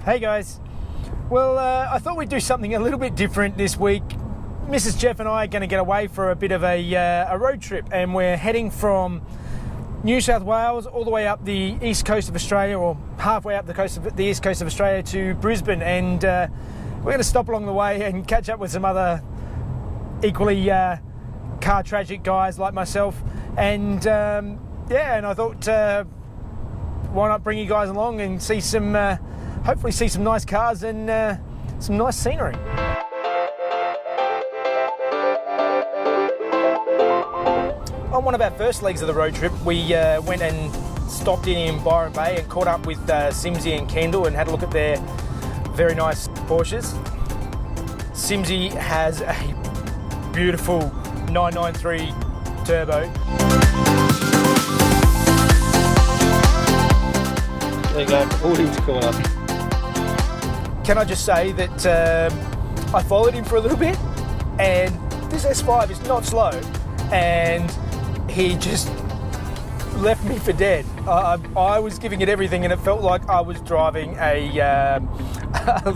Hey guys. Well, I thought we'd do something a little bit different this week. Mrs. Jeff and I are going to get away for a bit of a road trip, and we're heading from New South Wales all the way up the east coast of Australia, or halfway up the east coast of Australia to Brisbane, and we're going to stop along the way and catch up with some other equally car tragic guys like myself, and and I thought why not bring you guys along and see some hopefully see some nice cars and some nice scenery. On one of our first legs of the road trip, we went and stopped in Byron Bay and caught up with Simsy and Kendall and had a look at their very nice Porsches. Simsy has a beautiful 993 turbo. There you go, all into corner. Can I just say that I followed him for a little bit, and this S5 is not slow, and he just left me for dead. I was giving it everything, and it felt like I was driving a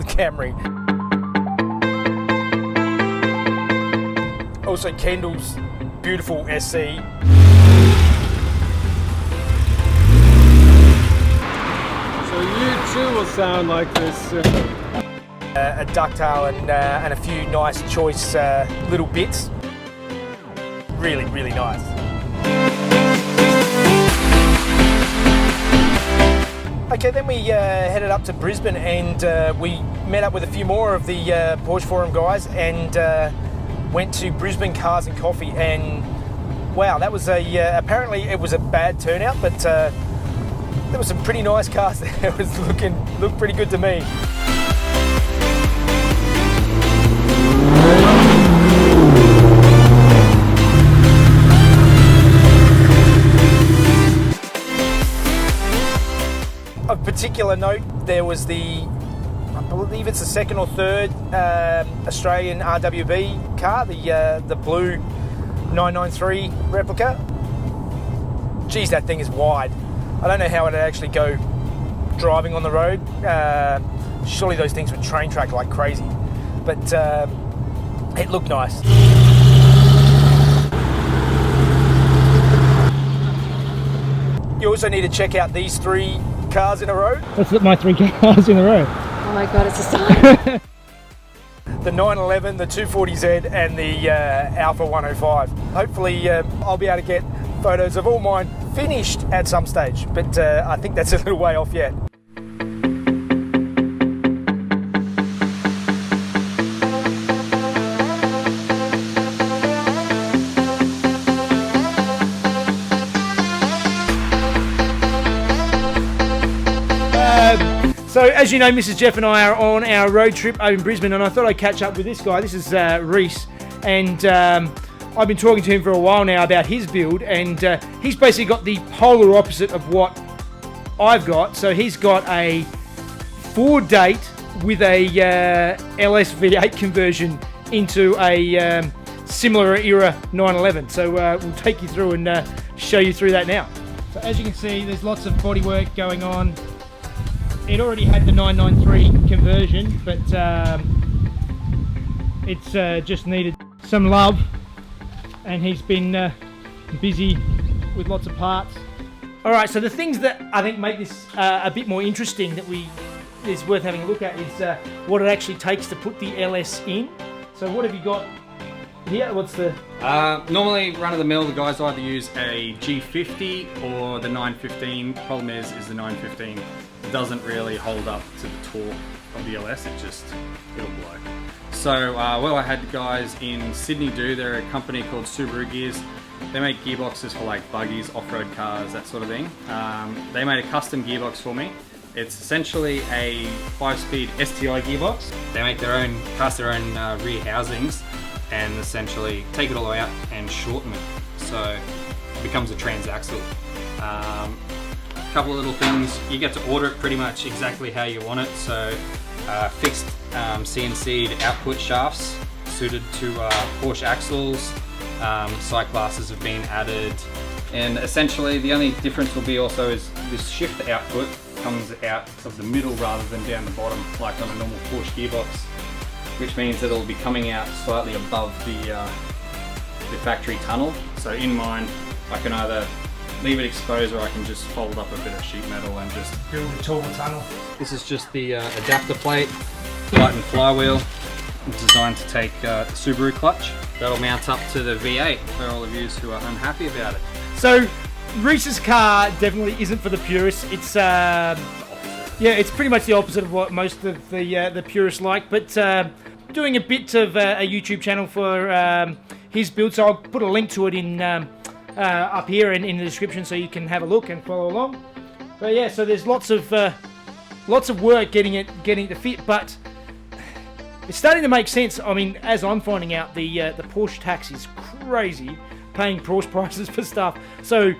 Camry. Also, Kendall's beautiful SC. So you too will sound like this. A ducktail and a few nice choice little bits. Really, really nice. Okay, then we headed up to Brisbane, and we met up with a few more of the Porsche Forum guys, and went to Brisbane Cars and Coffee, and wow, that was apparently it was a bad turnout, but there were some pretty nice cars there. It was looked pretty good to me. Of particular note, there was I believe it's the second or third Australian RWB car, the blue 993 replica. Geez, that thing is wide. I don't know how it'd actually go driving on the road. Surely those things would train track like crazy, but it looked nice. You also need to check out these three cars in a row. That's my three cars in a row. Oh my god, it's a sign. The 911, the 240Z, and the Alpha 105. Hopefully I'll be able to get photos of all mine finished at some stage, but I think that's a little way off yet. So as you know, Mrs. Jeff and I are on our road trip over in Brisbane, and I thought I'd catch up with this guy. This is Rhys, and I've been talking to him for a while now about his build, and he's basically got the polar opposite of what I've got. So he's got a Ford Date with a LS V8 conversion into a similar era 911. So we'll take you through and show you through that now. So as you can see, there's lots of bodywork going on. It already had the 993 conversion, but it's just needed some love, and he's been busy with lots of parts. All right, so the things that I think make this a bit more interesting that is worth having a look at is what it actually takes to put the LS in. So what have you got here? What's the... Normally, run-of-the-mill, the guys either use a G50 or the 915. Problem is the 915 doesn't really hold up to the torque of the LS, it'll blow. So what I had guys in Sydney do, they're a company called Subaru Gears. They make gearboxes for like buggies, off-road cars, that sort of thing. They made a custom gearbox for me. It's essentially a 5-speed STI gearbox. They make cast their own rear housings, and essentially take it all out and shorten it. So it becomes a transaxle. A couple of little things, you get to order it pretty much exactly how you want it. So fixed CNC'd output shafts suited to Porsche axles, sight glasses have been added, and essentially the only difference will be also is this shift output comes out of the middle rather than down the bottom like on a normal Porsche gearbox, which means that it'll be coming out slightly above the factory tunnel. So in mine, I can either leave it exposed or I can just fold up a bit of sheet metal and just Build a taller tunnel. This is just the adapter plate, light and flywheel. It's designed to take Subaru clutch. That'll mount up to the V8 for all of you who are unhappy about it. So Rhys's car definitely isn't for the purists. It's it's pretty much the opposite of what most of the purists like. But doing a bit of a YouTube channel for his build, so I'll put a link to it in up here and in the description, so you can have a look and follow along. But yeah, so there's lots of work getting it to fit, but it's starting to make sense. I mean, as I'm finding out, the Porsche tax is crazy, paying Porsche prices for stuff. So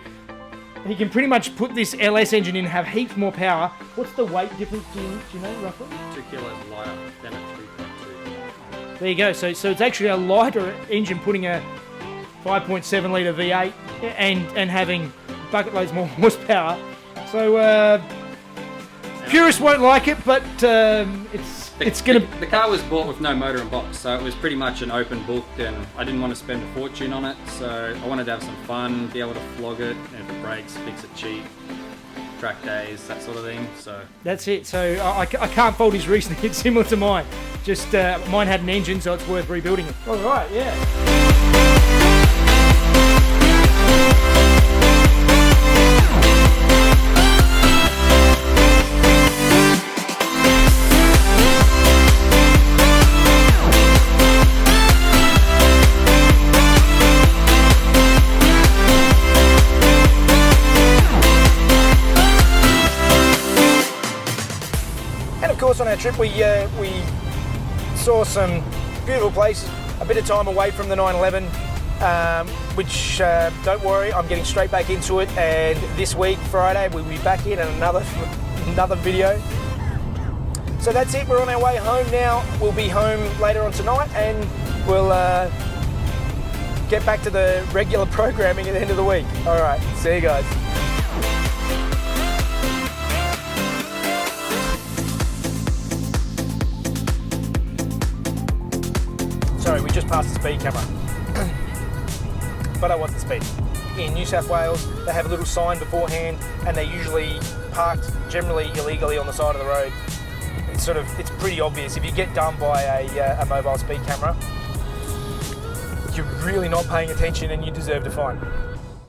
he can pretty much put this LS engine in, have heaps more power. What's the weight difference? Do you know roughly? 2 kilos lighter than a 3.2. There you go. So it's actually a lighter engine, putting a 5.7 litre V8 and having bucket loads more horsepower. So purists won't like it, but it's gonna. The car was bought with no motor and box, so it was pretty much an open book, and I didn't want to spend a fortune on it, so I wanted to have some fun, be able to flog it, and if it breaks, fix it cheap, track days, that sort of thing. So that's it. So I can't fault his reasoning. It's similar to mine. Just mine had an engine, so it's worth rebuilding it. All right, yeah. Of course, on our trip we saw some beautiful places, a bit of time away from the 911, which don't worry, I'm getting straight back into it, and this week, Friday, we'll be back in another video. So that's it, we're on our way home now. We'll be home later on tonight, and we'll get back to the regular programming at the end of the week. All right, see you guys. Sorry, we just passed the speed camera, but I want the speed. In New South Wales, they have a little sign beforehand, and they're usually parked generally illegally on the side of the road. It's pretty obvious. If you get done by a mobile speed camera, you're really not paying attention and you deserve to fine.